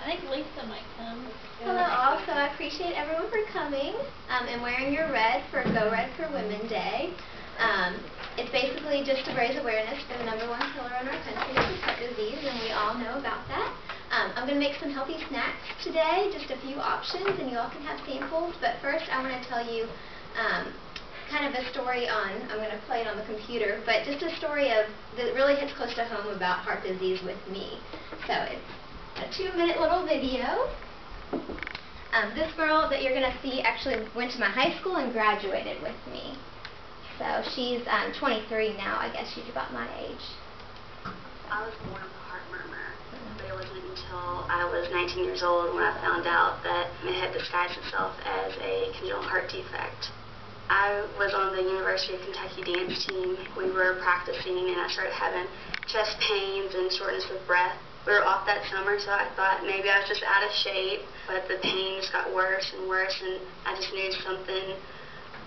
think Lisa might come. Hello all, so I appreciate everyone for coming and wearing your red for Go Red for Women Day. It's basically just to raise awareness for the #1 killer in our country, which is heart disease, and we all know about that. I'm going to make some healthy snacks today, just a few options, and you all can have samples. But first I want to tell you kind of a story on, I'm going to play it on the computer, but just a story that really hits close to home about heart disease with me. So it's a 2-minute little video. This girl that you're going to see actually went to my high school and graduated with me. So she's 23 now. I guess she's about my age. I was born with a heart murmur, but it wasn't until I was 19 years old when I found out that it had disguised itself as a congenital heart defect. I was on the University of Kentucky dance team. We were practicing and I started having chest pains and shortness of breath. We were off that summer, so I thought maybe I was just out of shape, but the pain just got worse and worse, and I just knew something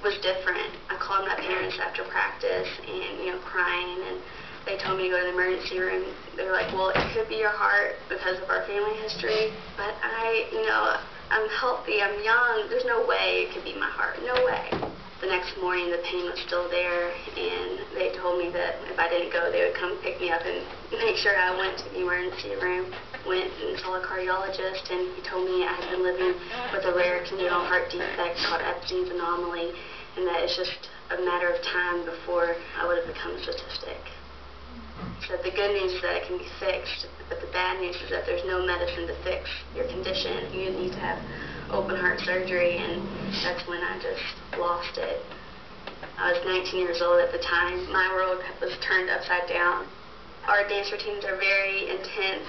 was different. I called my parents after practice and, crying, and they told me to go to the emergency room. They were like, well, it could be your heart because of our family history, but I'm healthy, I'm young, there's no way it could be my heart, no way. The next morning, the pain was still there, and they told me that if I didn't go, they would come pick me up and make sure I went to the emergency room. Went and saw a cardiologist, and he told me I had been living with a rare congenital heart defect called Epstein's anomaly, and that it's just a matter of time before I would have become a statistic. So the good news is that it can be fixed, but the bad news is that there's no medicine to fix your condition. You need to have open heart surgery, and that's when I just lost it. I was 19 years old at the time. My world was turned upside down. Our dance routines are very intense,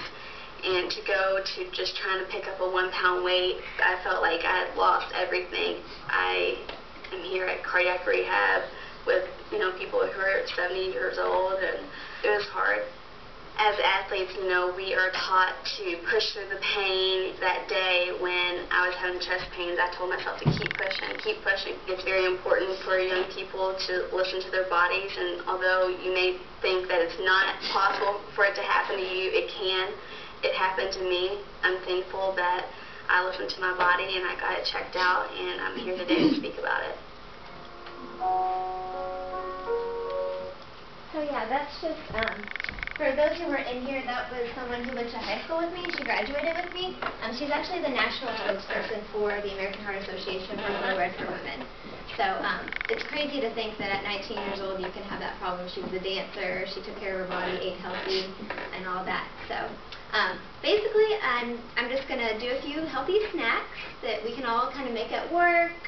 and to go to just trying to pick up a 1-pound weight, I felt like I had lost everything. I am here at cardiac rehab with people who are 70 years old, and it was hard. As athletes, we are taught to push through the pain. That day when I was having chest pains, I told myself to keep pushing, keep pushing. It's very important for young people to listen to their bodies, and although you may think that it's not possible for it to happen to you, it can. It happened to me. I'm thankful that I listened to my body and I got it checked out, and I'm here today to speak about it. So yeah, that's just, for those who weren't in here, that was someone who went to high school with me. She graduated with me. She's actually the national spokesperson for the American Heart Association for Go Red for Women. So it's crazy to think that at 19 years old you can have that problem. She was a dancer, she took care of her body, ate healthy, and all that. So basically I'm just going to do a few healthy snacks that we can all kind of make at work,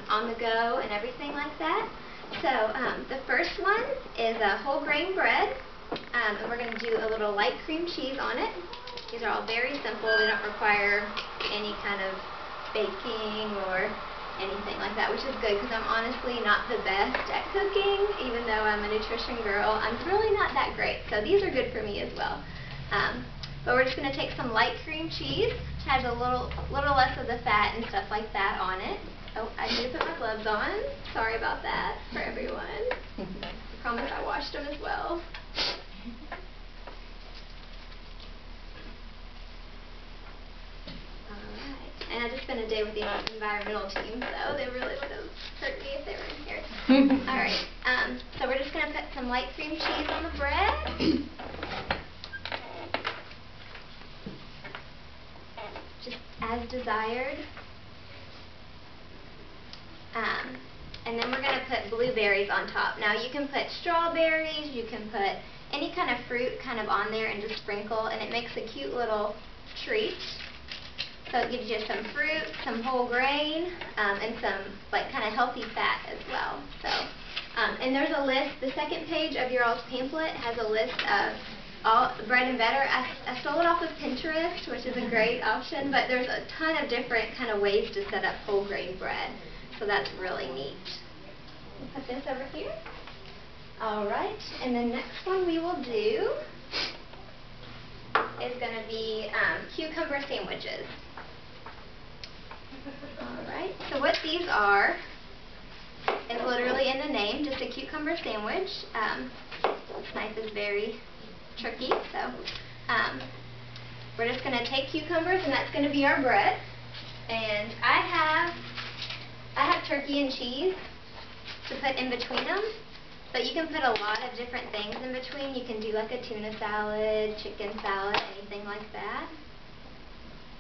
on the go, and everything like that. So the first one is a whole grain bread, and we're going to do a little light cream cheese on it. These are all very simple. They don't require any kind of baking or anything like that, which is good because I'm honestly not the best at cooking. Even though I'm a nutrition girl, I'm really not that great. So these are good for me as well. But we're just going to take some light cream cheese, which has a little less of the fat and stuff like that on it. Oh, I need to put my gloves on. Sorry about that for everyone. I promise I washed them as well. Alright. And I just spent a day with the environmental team, so they really would have hurt me if they were in here. Alright, so we're just going to put some light cream cheese on the bread. Just as desired. And then we're going to put blueberries on top. Now you can put strawberries, you can put any kind of fruit kind of on there and just sprinkle, and it makes a cute little treat. So it gives you some fruit, some whole grain, and some kind of healthy fat as well. So, and there's a list. The second page of your all's pamphlet has a list of all bread and butter. I stole it off of Pinterest, which is a great option, but there's a ton of different kind of ways to set up whole grain bread. So that's really neat. We'll put this over here. Alright, and the next one we will do is going to be cucumber sandwiches. Alright, so what these are is literally in the name, just a cucumber sandwich. This knife is very tricky, so we're just going to take cucumbers, and that's going to be our bread. And I have turkey and cheese to put in between them, but you can put a lot of different things in between. You can do like a tuna salad, chicken salad, anything like that.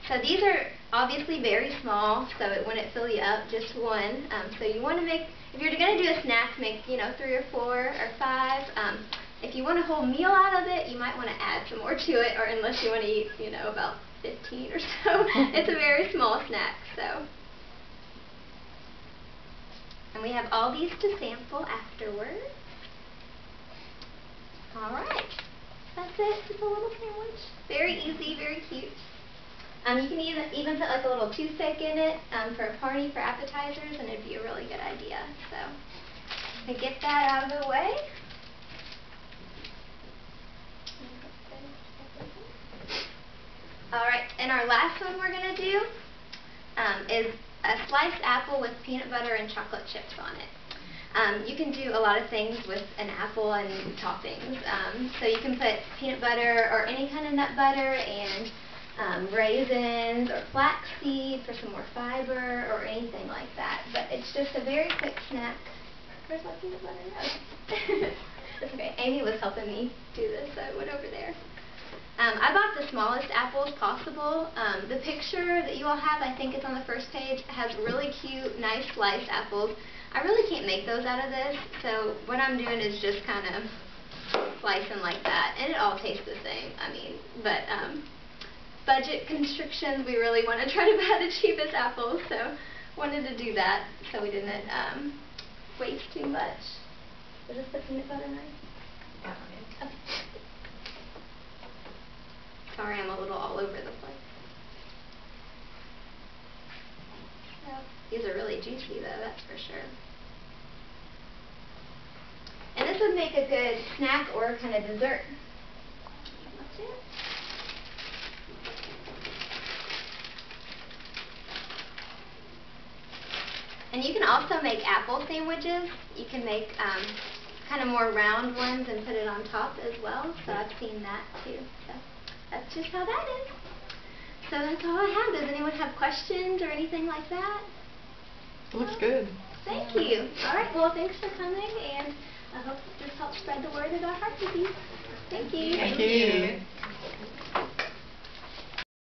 So these are obviously very small, so it wouldn't fill you up, just one. So you want to make, if you're going to do a snack, make 3 or 4 or 5. If you want a whole meal out of it, you might want to add some more to it, or unless you want to eat, about 15 or so. It's a very small snack, so. And we have all these to sample afterwards. Alright, that's it, just a little sandwich. Very easy, very cute. You can even put like a little toothpick in it for a party, for appetizers, and it'd be a really good idea. So, to get that out of the way. Alright, and our last one we're going to do is a sliced apple with peanut butter and chocolate chips on it. You can do a lot of things with an apple and toppings. So you can put peanut butter or any kind of nut butter and raisins or flaxseed for some more fiber or anything like that. But it's just a very quick snack. Where's my peanut butter? Okay. That's okay. Amy was helping me do this, so I went over there. I bought the smallest apples possible. The picture that you all have, I think it's on the first page, has really cute, nice sliced apples. I really can't make those out of this, so what I'm doing is just kind of slicing like that, and it all tastes the same. But budget constrictions, we really want to try to buy the cheapest apples, so wanted to do that so we didn't waste too much. Is this the peanut butter knife? Yeah. Okay. Sorry, I'm a little all over the place. So, these are really juicy though, that's for sure. And this would make a good snack or kind of dessert. That's it. And you can also make apple sandwiches. You can make kind of more round ones and put it on top as well. So I've seen that too. So that's just how that is. So that's all I have. Does anyone have questions or anything like that? It looks good. Thank you. All right. Well, thanks for coming, and I hope this helps spread the word about heart disease. Thank you. Thank you.